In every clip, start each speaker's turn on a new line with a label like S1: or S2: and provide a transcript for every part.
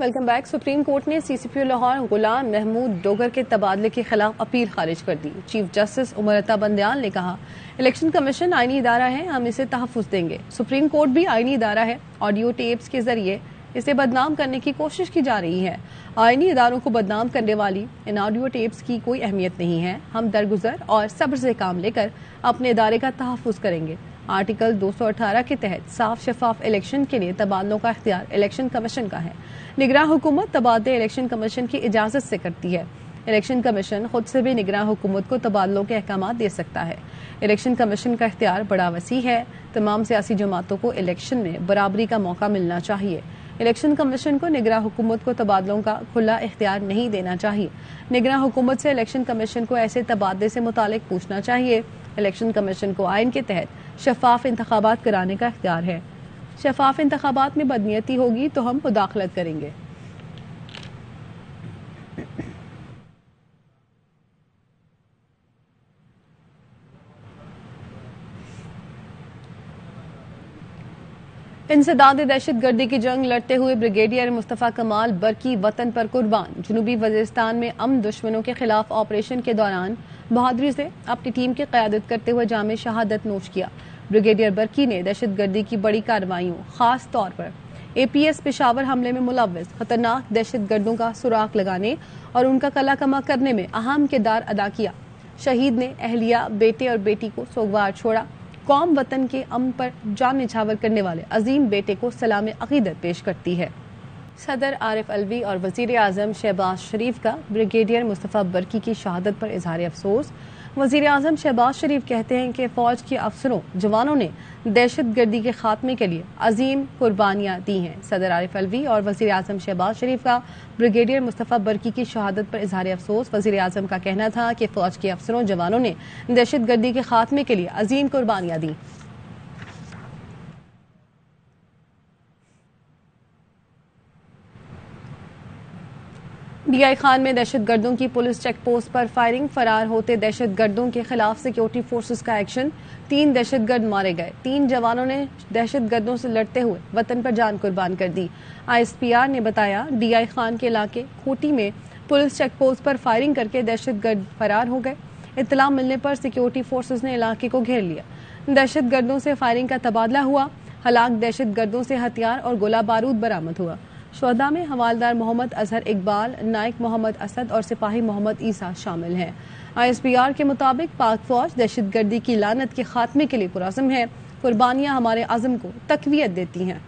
S1: Welcome back. Supreme court ने CCPO Lahore गुलाम महमूद डोगर के तबादले के खिलाफ अपील खारिज कर दी। चीफ जस्टिस उमर अता बंदयाल ने कहा, इलेक्शन कमीशन आईनी इदारा है, हम इसे तहफ्फुज देंगे। सुप्रीम कोर्ट भी आईनी इदारा है। ऑडियो टेप्स के जरिए इसे बदनाम करने की कोशिश की जा रही है। आईनी इदारों को बदनाम करने वाली इन ऑडियो टेप्स की कोई अहमियत नहीं है। हम दरगुजर और सब्र से काम लेकर अपने इदारे का तहफ्फुज करेंगे। आर्टिकल 218 के तहत साफ शफाफ इलेक्शन के लिए तबादलों का इख्तियार इलेक्शन कमीशन का है। निगरान हुकूमत तबादले इलेक्शन कमीशन की इजाजत से करती है। इलेक्शन कमीशन खुद से भी निगरान हुकूमत को तबादलों के अहकाम दे सकता है। इलेक्शन कमीशन का इख्तियार बड़ा वसी है। तमाम सियासी जमातों को इलेक्शन में बराबरी का मौका मिलना चाहिए। इलेक्शन कमीशन को निगरान हुकूमत को तबादलों का खुला इख्तियार नहीं देना चाहिए। निगरान हुकूमत से इलेक्शन कमीशन को ऐसे तबादले से मुतालिक पूछना चाहिए। इलेक्शन कमीशन को आइन के तहत शफाफ इंतखाबात कराने का इख्तियार है। शफाफ इंतखाबात में बदनीयती होगी तो हम मुदाखलत करेंगे। इंसदाद दहशत गर्दी की जंग लड़ते हुए ब्रिगेडियर मुस्तफ़ा कमाल बरकी वतन पर कुर्बान। जनूबी वजीरिस्तान में अमन दुश्मनों के खिलाफ ऑपरेशन के दौरान बहादुरी से अपनी टीम की क़यादत करते हुए जामे शहादत नोश किया। ब्रिगेडियर बरकी ने दहशत गर्दी की बड़ी कार्रवाइयों, खास तौर पर APS पेशावर हमले में मुलव्वस खतरनाक दहशत गर्दों का सुराग लगाने और उनका कला कमा करने में अहम किरदार अदा किया। शहीद ने अहलिया, बेटे और बेटी को सोगवार छोड़ा। कौम वतन के अमन पर जान निछावर करने वाले अजीम बेटे को सलाम अकीदत पेश करती है। सदर आरिफ अलवी और वजीर आजम शहबाज शरीफ का ब्रिगेडियर मुस्तफ़ा बरकी की शहादत पर इजहार अफसोस। वजीर आजम शहबाज शरीफ कहते हैं कि फौज के अफसरों जवानों ने दहशत गर्दी के खात्मे के लिए अजीम कुर्बानियां दी हैं। सदर आरिफ अलवी और वजीर आजम शहबाज शरीफ का ब्रिगेडियर मुस्तफ़ा बरकी की शहादत पर इजहार अफसोस। वजीर आजम का कहना था कि फौज के अफसरों जवानों ने दहशत गर्दी के खात्मे के लिए अजीम कुर्बानियां दी। DI खान में दहशत गर्दों की पुलिस चेक पोस्ट पर फायरिंग। फरार होते दहशत गर्दों के खिलाफ सिक्योरिटी फोर्सेस का एक्शन। 3 दहशत गर्द मारे गए। 3 जवानों ने दहशत गर्दों से लड़ते हुए वतन पर जान कुर्बान कर दी। ISPR ने बताया, DI खान के इलाके खोटी में पुलिस चेक पोस्ट पर फायरिंग करके दहशत गर्द फरार हो गए। इत्तला मिलने पर सिक्योरिटी फोर्सेस ने इलाके को घेर लिया। दहशत गर्दों से फायरिंग का तबादला हुआ। हलाक दहशत गर्दों से हथियार और गोला बारूद बरामद हुआ। शोहदा में हवालदार मोहम्मद अजहर इकबाल, नाइक मोहम्मद असद और सिपाही मोहम्मद ईसा शामिल हैं। ISPR के मुताबिक पाक फौज दहशत गर्दी की लानत के खात्मे के लिए पुरअज़्म है। कुर्बानियां हमारे अज़्म को तक़वियत देती हैं।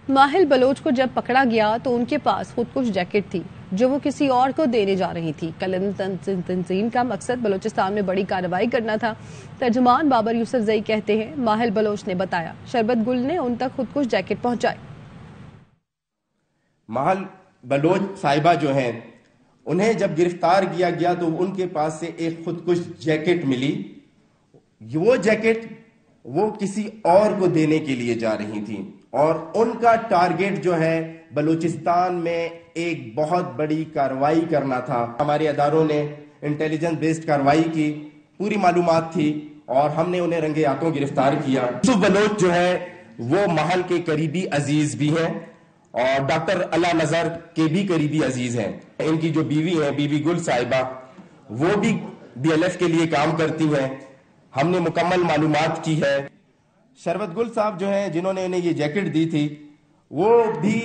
S1: माहिल बलोच को जब पकड़ा गया तो उनके पास खुदकुश जैकेट थी जो वो किसी और को देने जा रही थी। कलंदर तंजीम का मकसद बलोचिस्तान में बड़ी कार्रवाई करना था। तर्जुमान बाबर यूसुफजई कहते हैं, माहिल बलोच ने बताया, शरबत गुल ने उन तक खुदकुश जैकेट पहुंचाई।
S2: माहिल बलोच साहिबा जो हैं, उन्हें जब गिरफ्तार किया गया तो उनके पास से एक खुदकुश जैकेट मिली। वो जैकेट वो किसी और को देने के लिए जा रही थी और उनका टारगेट जो है बलूचिस्तान में एक बहुत बड़ी कार्रवाई करना था। हमारे अदारों ने इंटेलिजेंस बेस्ड कार्रवाई की, पूरी मालूमात थी और हमने उन्हें रंगे हाथों गिरफ्तार किया। यूसुफ बलोच जो है वो महल के करीबी अजीज भी हैं और डॉक्टर अला नजर के भी करीबी अजीज हैं। इनकी जो बीवी है, बीबी गुल साहिबा, वो भी BLF के लिए काम करती हैं। हमने मुकम्मल मालूमात की है। शरबत गुल साहब जो हैं, जिन्होंने इन्हें ये जैकेट दी थी, वो भी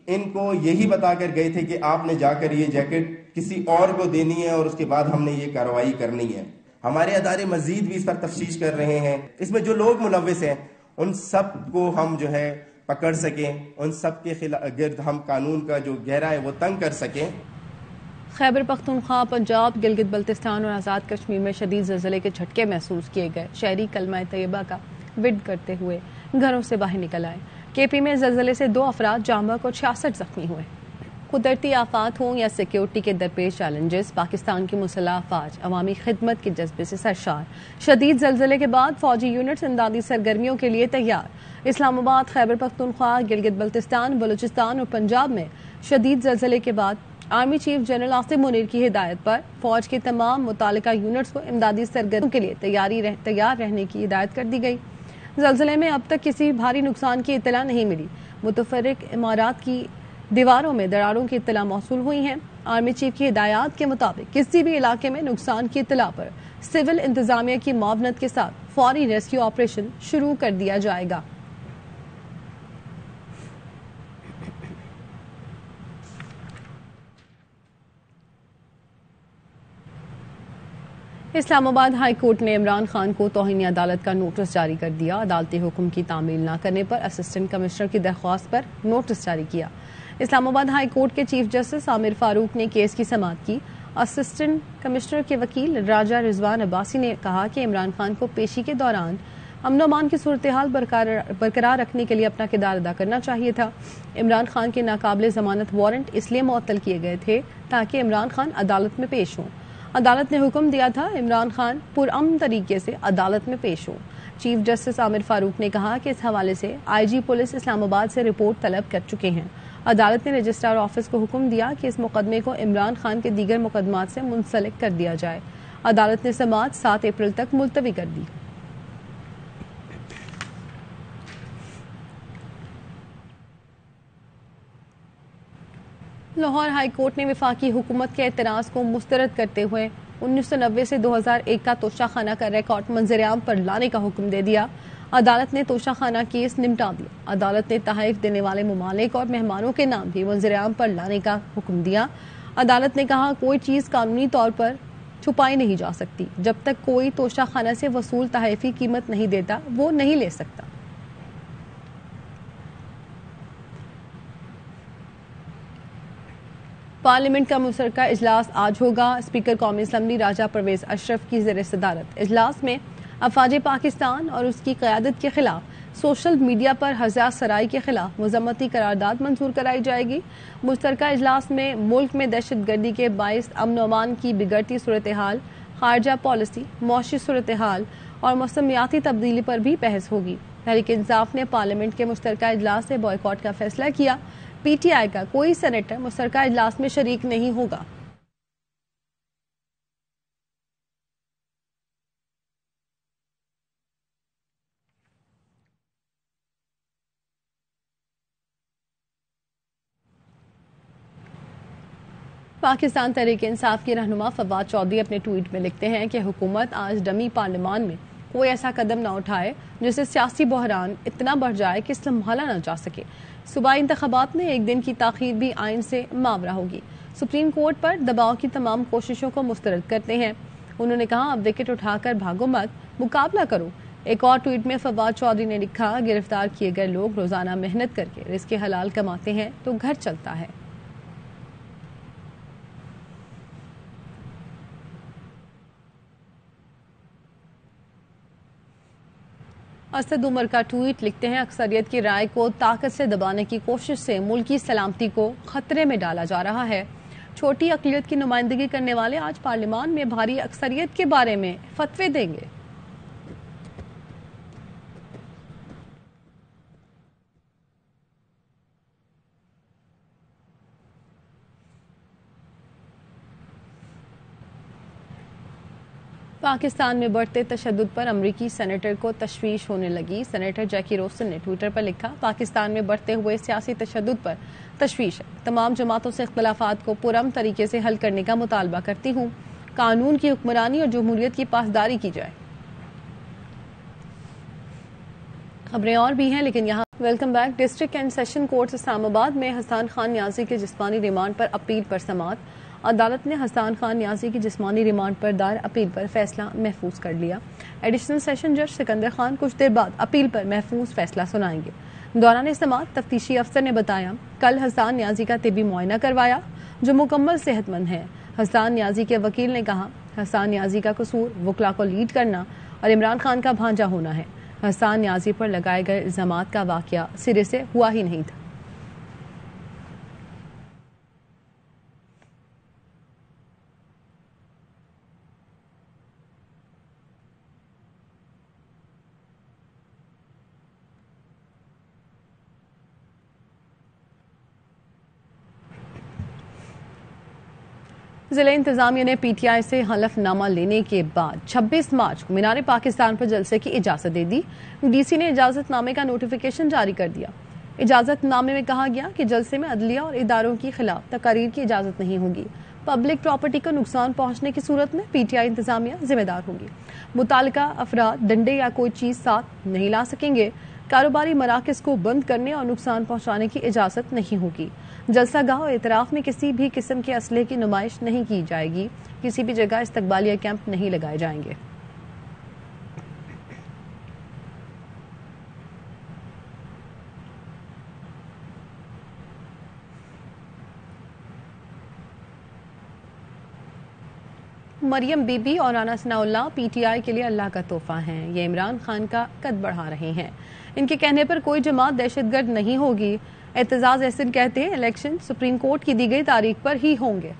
S2: इनको यही बताकर गए थे कि आपने जाकर ये जैकेट किसी और को देनी है और उसके बाद हमने ये कार्रवाई करनी है। हमारे अदारे मजीद भी इस पर तफ्तीश कर रहे हैं। इसमें जो लोग मुलव्विस हैं उन सब को हम जो है पकड़ सकें, उन सब के गिर्द हम कानून का जो घेरा है वो तंग कर सकें।
S1: खैबर पख्तूनख्वा, पंजाब, गिलगित बल्तिस्तान और आज़ाद कश्मीर में शदीद ज़लज़ले के झटके महसूस किए गए। शहरी कलमा तैयबा का विद करते हुए घरों से बाहर निकल आए। KP में ज़लज़ले से 2 अफराद जाम बहक और 66 जख्मी हुए। कुदरती आफात हों या सिक्योरिटी के दरपेश चैलेंजेस, पाकिस्तान की मुसल्लह अफवाज अवामी खिदमत के जज्बे से सरशार। शदीद ज़लज़ले के बाद फौजी यूनिट्स इमदादी सरगर्मियों के लिए तैयार। इस्लामाबाद, खैबर पख्तूनख्वा, गिलगित बल्तिस्तान, बलूचिस्तान और पंजाब में शदीद जलजले के बाद army chief general Asim Munir की हिदायत पर फौज के तमाम मुतालिका यूनिट्स को इमदादी सरगर्मियों के लिए तैयार रहने की हिदायत कर दी गई। जलजले में अब तक किसी भारी नुकसान की इतला नहीं मिली। मुतफर्रिक इमारत की दीवारों में दरारों की इतला मौसूल हुई है। आर्मी चीफ की हिदायत के मुताबिक किसी भी इलाके में नुकसान की इतला पर सिविल इंतजामिया की मावनत के साथ फौरी रेस्क्यू ऑपरेशन शुरू कर दिया जाएगा। इस्लामाबाद हाई कोर्ट ने इमरान खान को तौहीन अदालत का नोटिस जारी कर दिया। अदालती हुक्म की तामील न करने पर असिस्टेंट कमिश्नर की दरख्वास्त पर नोटिस जारी किया। इस्लामाबाद हाई कोर्ट के चीफ जस्टिस आमिर फारूक ने केस की समाअत की। असिस्टेंट कमिश्नर के वकील राजा रिजवान अब्बासी ने कहा कि इमरान खान को पेशी के दौरान अमन अमान की सूरत हाल बरकरार रखने के लिए अपना किरदार अदा करना चाहिए था। इमरान खान के नाकाबिले जमानत वारंट इसलिए मुअत्तल किए गए थे ताकि इमरान खान अदालत में पेश हों। अदालत ने हुक्म दिया था इमरान खान पुरअमन तरीके से अदालत में पेश हों। चीफ जस्टिस आमिर फारूक ने कहा कि इस हवाले से आईजी पुलिस इस्लामाबाद से रिपोर्ट तलब कर चुके हैं। अदालत ने रजिस्ट्रार ऑफिस को हुक्म दिया कि इस मुकदमे को इमरान खान के दीगर मुकदमात से मुंसलिक कर दिया जाए। अदालत ने समाअत 7 अप्रैल तक मुलतवी कर दी। लाहौर हाई कोर्ट ने वफाकी हुकूमत के एतराज़ को मुस्तरद करते हुए 1990 से 2001 का तोशाखाना का रिकॉर्ड मंजरेआम पर लाने का हुक्म दे दिया। अदालत ने तोशाखाना केस निपटा दिया। अदालत ने तहफ़ देने वाले ममालिक और मेहमानों के नाम भी मंजरेआम पर लाने का हुक्म दिया। अदालत ने कहा कोई चीज़ कानूनी तौर पर छुपाई नहीं जा सकती। जब तक कोई तोशाखाना से वसूल तहफ़ी कीमत नहीं देता वो नहीं ले सकता। पार्लियामेंट का मुशतरका इजलास आज होगा। स्पीकर कौमी असम्बली राजा परवेज अशरफ की ज़ेर सदारत इजलास में अफवाज पाकिस्तान और उसकी क़यादत के खिलाफ सोशल मीडिया पर हज़ार सराई के खिलाफ मज़म्मती करारदाद मंजूर कराई जाएगी। मुश्तरका इजलास में मुल्क में दहशत गर्दी के बाइस अमन अमान की बिगड़ती सूरत हाल, खारजा पॉलिसी, मौशी सूरत हाल और मौसमियाती तब्दीली पर भी बहस होगी। तहरीक इंसाफ ने पार्लियामेंट के मुश्तरका इजलास से बॉयकॉट का फैसला किया। पीटीआई का कोई सेनेटर मुश्तरका इजलास में शरीक नहीं होगा। पाकिस्तान तहरीक इंसाफ के रहनुमा फवाद चौधरी अपने ट्वीट में लिखते हैं कि हुकूमत आज डमी पार्लियामान में कोई ऐसा कदम न उठाए जिससे सियासी बहरान इतना बढ़ जाए कि संभाला न जा सके। सूबाई इंतखाबात में एक दिन की ताखीर भी आइन से मावरा होगी। सुप्रीम कोर्ट पर दबाव की तमाम कोशिशों को मुस्तरद करते हैं। उन्होंने कहा अब विकेट उठाकर भागो मत, मुकाबला करो। एक और ट्वीट में फवाद चौधरी ने लिखा गिरफ्तार किए गए लोग रोजाना मेहनत करके रिज़्क़ हलाल कमाते हैं तो घर चलता है। असद उमर का ट्वीट लिखते हैं अक्सरियत की राय को ताकत से दबाने की कोशिश से मुल्क की सलामती को खतरे में डाला जा रहा है। छोटी अक़लियत की नुमाइंदगी करने वाले आज पार्लियामान में भारी अक्सरियत के बारे में फतवे देंगे। पाकिस्तान में बढ़ते तशद्दुद पर अमरीकी सेनेटर को तशवीश होने लगी। सेनेटर जैकी रोस्टन ने ट्विटर पर लिखा पाकिस्तान में बढ़ते हुए सियासी तशद्दुद पर तशवीश है। तमाम जमातों से इख्तलाफात को पुरअमन तरीके से हल करने का मुतालबा करती हूँ। कानून की हुक्मरानी और जमहूरियत की पासदारी की जाए। खबरें और भी हैं लेकिन यहाँ welcome back. District and session court Islamabad में हसन खान न्याजी के जिस्मानी रिमांड पर अपील पर समाअत। अदालत ने हसन खान न्याजी की जिस्मानी रिमांड पर दायर अपील पर फैसला महफूज कर लिया। एडिशनल सेशन जज सिकंदर खान कुछ देर बाद अपील पर महफूज फैसला सुनाएंगे। दौरान समाअत तफ्तीशी अफसर ने बताया कल हसन न्याजी का तिबी मुआयना करवाया जो मुकम्मल सेहतमंद है। हसन न्याजी के वकील ने कहा हसन न्याजी का कसूर वकला को लीड करना और इमरान खान का भांजा होना है। हसन न्याजी पर लगाए गए इल्जामात का वाकया सिरे से हुआ ही नहीं था। जिले इंतजामिया ने पीटीआई से हलफनामा लेने के बाद 26 मार्च को मीनार पाकिस्तान पर जलसे की इजाजत दे दी। डीसी ने इजाजतनामे का नोटिफिकेशन जारी कर दिया। इजाजतनामे में कहा गया कि जलसे में अदलिया और इदारों के खिलाफ तकारीर की इजाजत नहीं होगी। पब्लिक प्रॉपर्टी को नुकसान पहुंचने की सूरत में पीटीआई इंतजामिया जिम्मेदार होगी। मुतालिका अफराद डंडे या कोई चीज साथ नहीं ला सकेंगे। कारोबारी मराकज को बंद करने और नुकसान पहुंचाने की इजाजत नहीं होगी। जलसागाह और इतराफ में किसी भी किस्म के असलहे की नुमाइश नहीं की जाएगी। किसी भी जगह इस्तकबालिया कैंप नहीं लगाए जाएंगे। मरियम बीबी और राना सनाउल्लाह पीटीआई के लिए अल्लाह का तोहफा हैं। ये इमरान खान का कद बढ़ा रहे हैं। इनके कहने पर कोई जमात दहशतगर्द नहीं होगी। एतजाज एहसन कहते हैं इलेक्शन सुप्रीम कोर्ट की दी गई तारीख पर ही होंगे।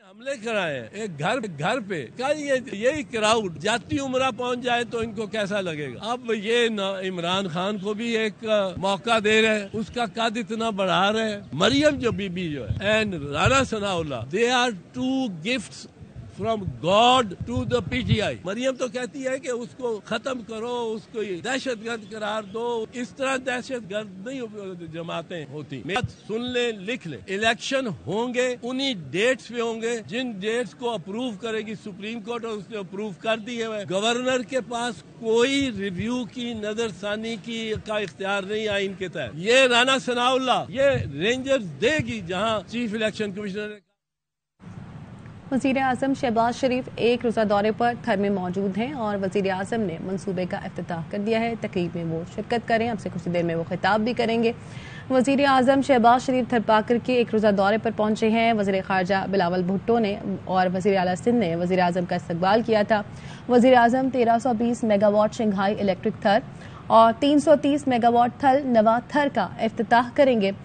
S3: हमले कराए एक घर पे कल यही क्राउड जाती उम्र पहुंच जाए तो इनको कैसा लगेगा। अब ये इमरान खान को भी एक मौका दे रहे हैं, उसका कद इतना बढ़ा रहे हैं। मरियम जो बीबी जो है and Rana Sanaullah, they are two gifts from God to the PTI. Maryam तो कहती है कि उसको खत्म करो, उसको दहशतगर्द करार दो। इस तरह दहशतगर्द नहीं जमातें होती। सुन ले, लिख ले, इलेक्शन होंगे उन्हीं डेट्स पे होंगे जिन डेट्स को अप्रूव करेगी सुप्रीम कोर्ट, और उसने अप्रूव कर दिए हुए। गवर्नर के पास कोई रिव्यू की नजरसानी की का इख्तियार नहीं आइन के तहत। ये राना सनाउल्लाह ये रेंजर्स देगी जहां चीफ इलेक्शन कमिश्नर।
S1: वज़ीर आज़म शहबाज शरीफ एक रोज़ा दौरे पर थर में मौजूद हैं और वज़ीर आज़म ने मंसूबे का इफ्तिताह कर दिया है। तकरीब में वो शिरकत करें। अब से कुछ देर में वो खिताब भी करेंगे। वज़ीर आज़म शहबाज शरीफ थरपाकर के एक रोज़ा दौरे पर पहुंचे हैं। वज़ीर ख़ारजा बिलावल भुट्टो ने और वज़ीर आला सिंध ने वज़ीर आज़म का इस्तकबाल किया था। वज़ीर आज़म 1320 मेगावाट शंघाई इलेक्ट्रिक थर और 330 मेगावाट थल नवा थर का इफ्तिताह करेंगे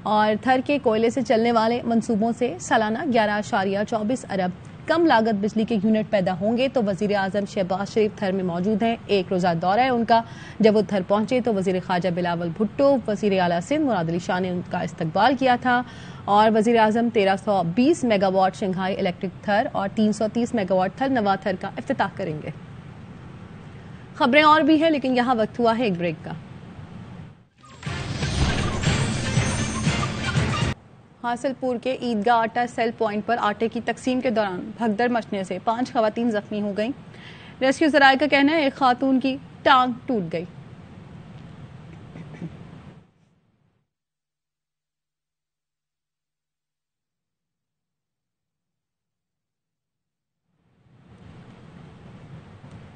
S1: और थर के कोयले से चलने वाले मंसूबों से सालाना 11.24 अरब कम लागत बिजली के यूनिट पैदा होंगे। तो वज़ीर आज़म शहबाज शरीफ थर में मौजूद हैं। एक रोज़ा दौरा है उनका। जब वो थर पहुंचे तो वज़ीर ख़ारजा बिलावल भुट्टो, वज़ीर आला सिंध मुराद अली शाह ने उनका इस्तकबाल किया था और वज़ीर आज़म 1320 मेगावाट शंघाई इलेक्ट्रिक थर और 330 मेगावाट थर नवा थर का इफ्तिताह करेंगे। खबरें और भी हैं लेकिन यहाँ वक्त हुआ है एक ब्रेक का। हासिलपुर के ईदगाह आटा सेल पॉइंट पर आटे की तकसीम के दौरान भगदड़ मचने से 5 खवातीन जख्मी हो गईं। रेस्क्यू जराये का कहना है एक खातून की टांग टूट गई।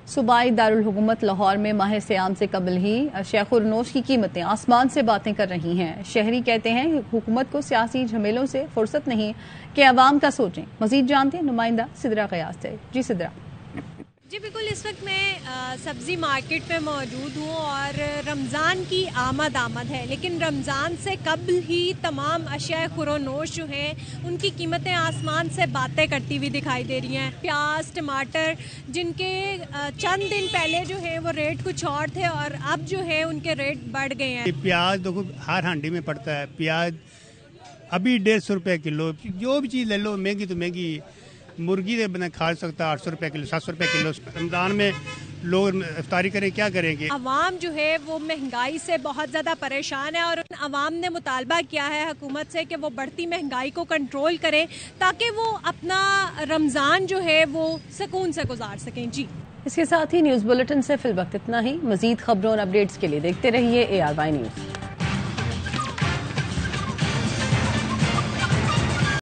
S1: सूबाई दारुल हुकूमत लाहौर में माह सियाम से कबल ही अशिया खुरनोश की कीमतें आसमान से बातें कर रही हैं। शहरी कहते हैं हुकूमत को सियासी झमेलों से फुर्सत नहीं कि अवाम का सोचें। मजीद जानते हैं नुमाइंदा सिदरा कयास से। जी सिदरा।
S4: जी बिल्कुल, इस वक्त मैं सब्ज़ी मार्केट में मौजूद हूँ और रमज़ान की आमद है, लेकिन रमज़ान से कबल ही तमाम अशिया खुरोनोश जो हैं उनकी कीमतें आसमान से बातें करती हुई दिखाई दे रही हैं। प्याज, टमाटर जिनके चंद दिन पहले जो है वो रेट कुछ और थे और अब जो है उनके रेट बढ़ गए हैं।
S5: प्याज देखो हर हांडी में पड़ता है। प्याज अभी 150 रुपये किलो, जो भी चीज़ ले लो महंगी तो महंगी। मुर्गी दे बना खा सकता 800 रुपये किलो, 700 रुपये किलो। रमजान में लोग इफ्तारी करें, क्या करेंगे। अवाम
S4: जो है वो महंगाई से बहुत ज़्यादा परेशान है और अवाम ने मुतालबा किया है हुकूमत से कि वो बढ़ती महंगाई को कंट्रोल करें ताकि वो अपना रमज़ान जो है वो सुकून से गुजार सकें। जी,
S1: इसके साथ ही न्यूज़ बुलेटिन से फिल वक्त इतना ही। मजीद खबरों और अपडेट्स के लिए देखते रहिए ARY न्यूज़।